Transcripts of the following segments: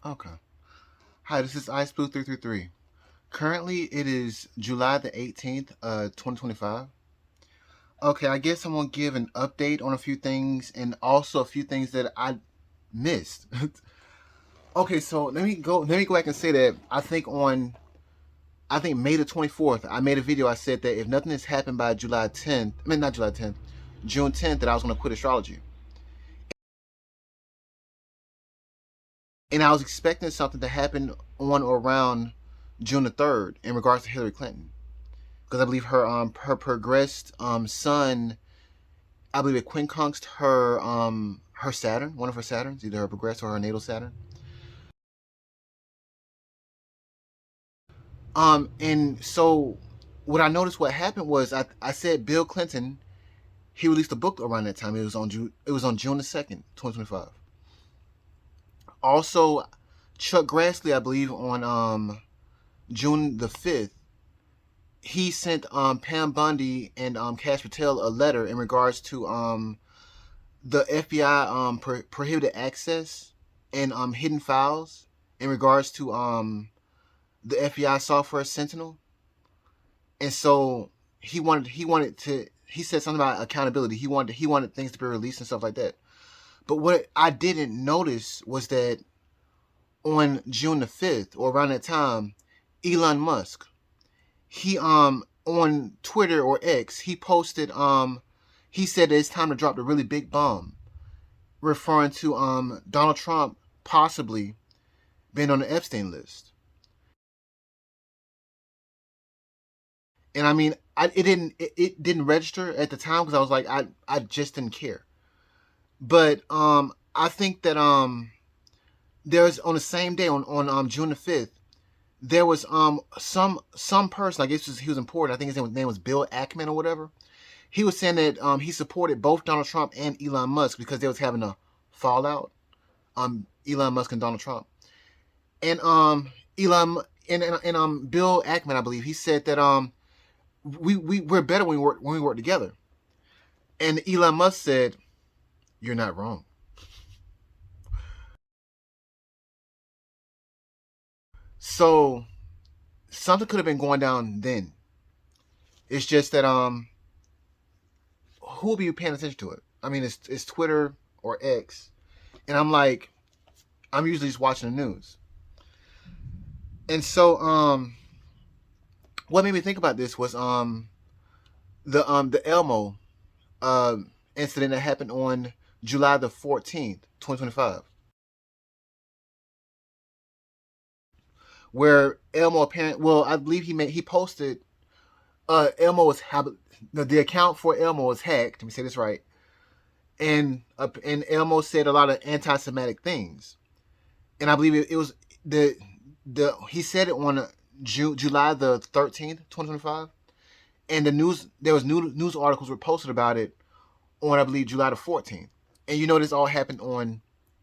Okay. Hi, this is Ice Blue 333. Currently, it is July the 18th, 2025. Okay, I guess I'm gonna give an update on a few things and also a few things that I missed. Okay, so let me go back and say that I think May the 24th, I made a video. I said that if nothing has happened by July 10th, I mean not July 10th, June 10th, that I was gonna quit astrology. And I was expecting something to happen on or around June the 3rd in regards to Hillary Clinton. Because I believe her progressed son, I believe it quincunxed her Saturn, one of her Saturns, either her progressed or her natal Saturn. And so what I noticed what happened was I said Bill Clinton, he released a book around that time. It was on June the 2nd, 2025. Also, Chuck Grassley, I believe on June the 5th, he sent Pam Bundy and Cash Patel a letter in regards to the FBI prohibited access and hidden files in regards to the FBI software Sentinel. And so he said something about accountability. He wanted things to be released and stuff like that. But what I didn't notice was that on June the 5th or around that time, Elon Musk, he on Twitter or X, he posted he said that it's time to drop the really big bomb, referring to Donald Trump possibly being on the Epstein list. And I mean, it didn't register at the time because I was like, I just didn't care. But I think that there's on the same day on June the 5th, there was some person, I guess he was important. I think his name was Bill Ackman or whatever. He was saying that he supported both Donald Trump and Elon Musk because they was having a fallout. Elon Musk and Donald Trump. And Elon and Bill Ackman, I believe, he said that we're better when we work together. And Elon Musk said, "You're not wrong." So something could have been going down then. It's just that who will be paying attention to it? I mean, it's Twitter or X, and I'm usually just watching the news. And so what made me think about this was the Elmo uh, incident that happened on July the 14th, 2025, where Elmo apparently, well, I believe he posted Elmo was the account for Elmo was hacked. Let me say this right, and Elmo said a lot of anti-Semitic things, and I believe it was the he said it on July the 13th, 2025, and there was news articles were posted about it on I believe July the 14th, and this all happened on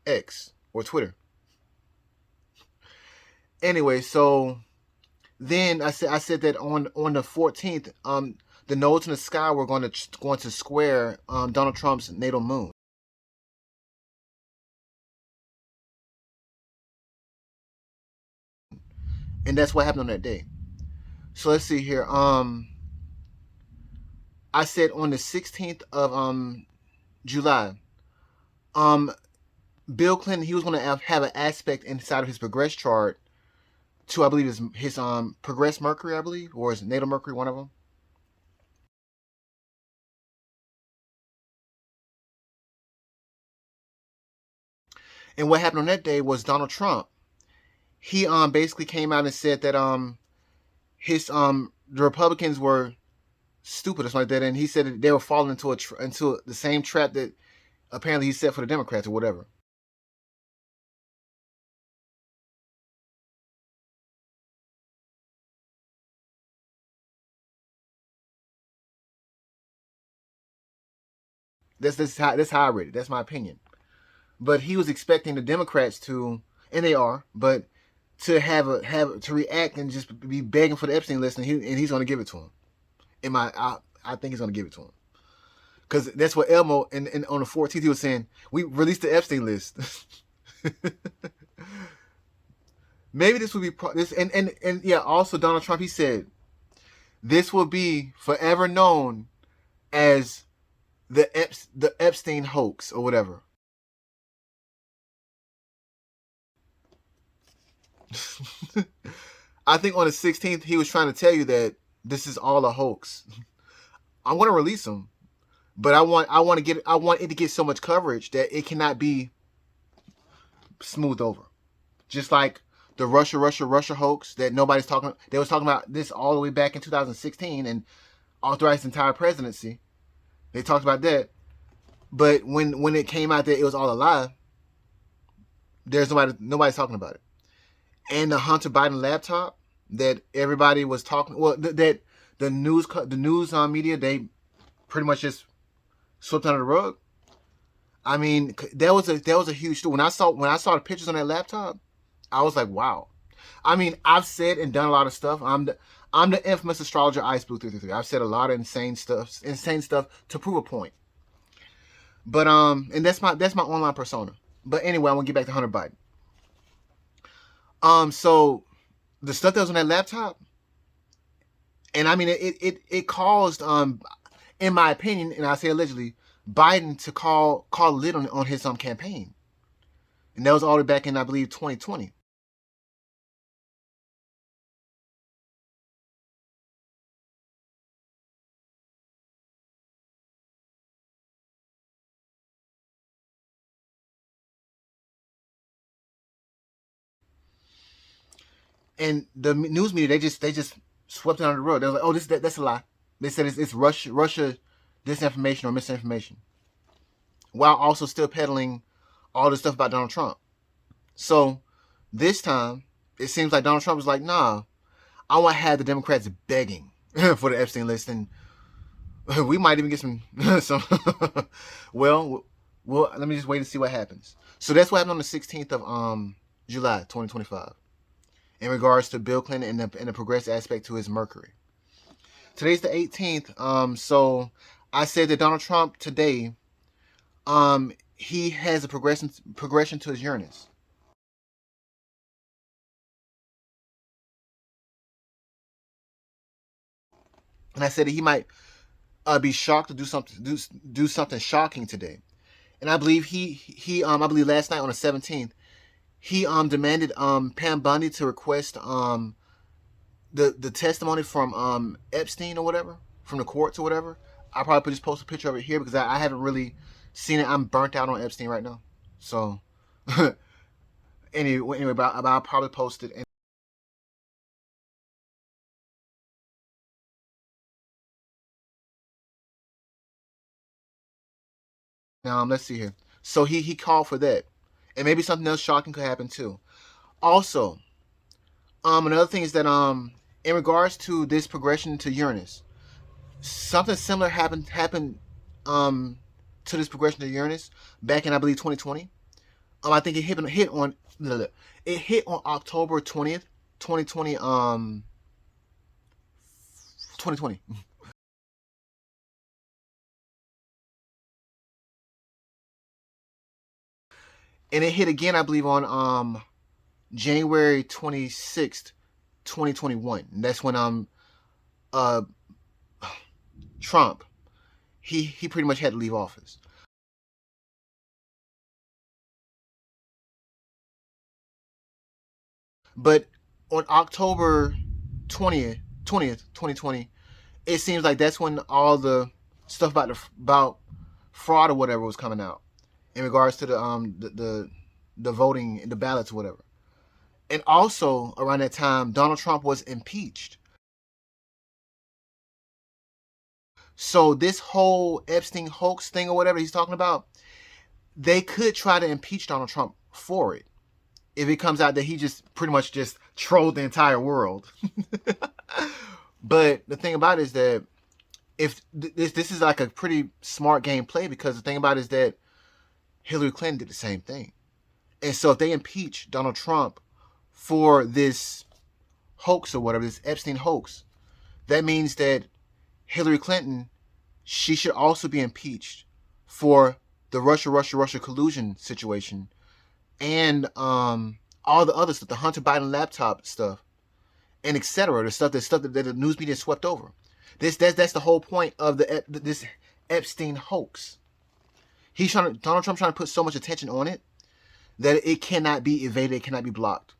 X or Twitter. Anyway, so then I said that on the 14th, the nodes in the sky were going to square Donald Trump's natal moon, and that's what happened on that day. So let's see here. I said on the 16th of July, um, Bill Clinton, he was going to have an aspect inside of his progress chart to I believe his progress Mercury, I believe, or his natal Mercury, one of them. And what happened on that day was Donald Trump. He basically came out and said that his the Republicans were stupid or something like that, and he said that they were falling into the same trap that apparently he set for the Democrats or whatever. That's how I read it. That's my opinion. But he was expecting the Democrats to, and they are, but to to react and just be begging for the Epstein list, and he's going to give it to him. I think he's going to give it to him because that's what Elmo and on the 14th he was saying we released the Epstein list. Maybe this will be this, and yeah. Also, Donald Trump, he said this will be forever known as the Epstein hoax or whatever. I think on the 16th he was trying to tell you that this is all a hoax. I'm going to release him, but I want it to get so much coverage that it cannot be smoothed over. Just like the Russia hoax that nobody's talking. They was talking about this all the way back in 2016 and all throughout his entire presidency. They talked about that, but when it came out that it was all a lie, there's nobody's talking about it. And the Hunter Biden laptop that everybody was talking. Well, that the news media, they pretty much just swept under the rug. I mean, that was a huge story. When I saw the pictures on that laptop, I was like, wow. I mean, I've said and done a lot of stuff. I'm the infamous astrologer Ice Blue 333. I've said a lot of insane stuff to prove a point. But and that's my online persona. But anyway, I want to get back to Hunter Biden. So the stuff that was on that laptop, and I mean, it caused in my opinion, and I say allegedly, Biden to call a lid on his campaign, and that was all the way back in, I believe, 2020. And the news media, they just swept it under the rug. They was like, oh, that's a lie. They said it's Russia disinformation or misinformation, while also still peddling all this stuff about Donald Trump. So this time, it seems like Donald Trump was like, nah, I want to have the Democrats begging for the Epstein list, and we might even get some. well, well, let me just wait and see what happens. So that's what happened on the 16th of July 2025 in regards to Bill Clinton and the progressive aspect to his Mercury. Today's the 18th. So I said that Donald Trump today, he has a progression to his Uranus. And I said that he might be shocked to do something shocking today. And I believe I believe last night on the 17th, he demanded Pam Bundy to request the testimony from Epstein or whatever, from the courts or whatever. I probably just post a picture of it here because I haven't really seen it. I'm burnt out on Epstein right now. So anyway, but I'll probably post it. And let's see here. So he called for that, and maybe something else shocking could happen too. Also, another thing is that in regards to this progression to Uranus, something similar happened um to this progression to Uranus back in, I believe, 2020. I think it hit on October 20th, 2020. 2020, and it hit again, I believe, on January 26th, 2021. And that's when uh Trump, he pretty much had to leave office. But on October 20th, 2020, it seems like that's when all the stuff about fraud or whatever was coming out in regards to the voting, the ballots or whatever. And also around that time, Donald Trump was impeached. So this whole Epstein hoax thing or whatever he's talking about, they could try to impeach Donald Trump for it if it comes out that he just pretty much just trolled the entire world. But the thing about it is that if this is like a pretty smart game play, because the thing about it is that Hillary Clinton did the same thing. And so if they impeach Donald Trump for this hoax or whatever, this Epstein hoax, that means that Hillary Clinton, she should also be impeached for the Russia collusion situation, and all the other stuff, the Hunter Biden laptop stuff, and etc. The stuff that the news media swept over. That's the whole point of this Epstein hoax. Donald Trump trying to put so much attention on it that it cannot be evaded, it cannot be blocked.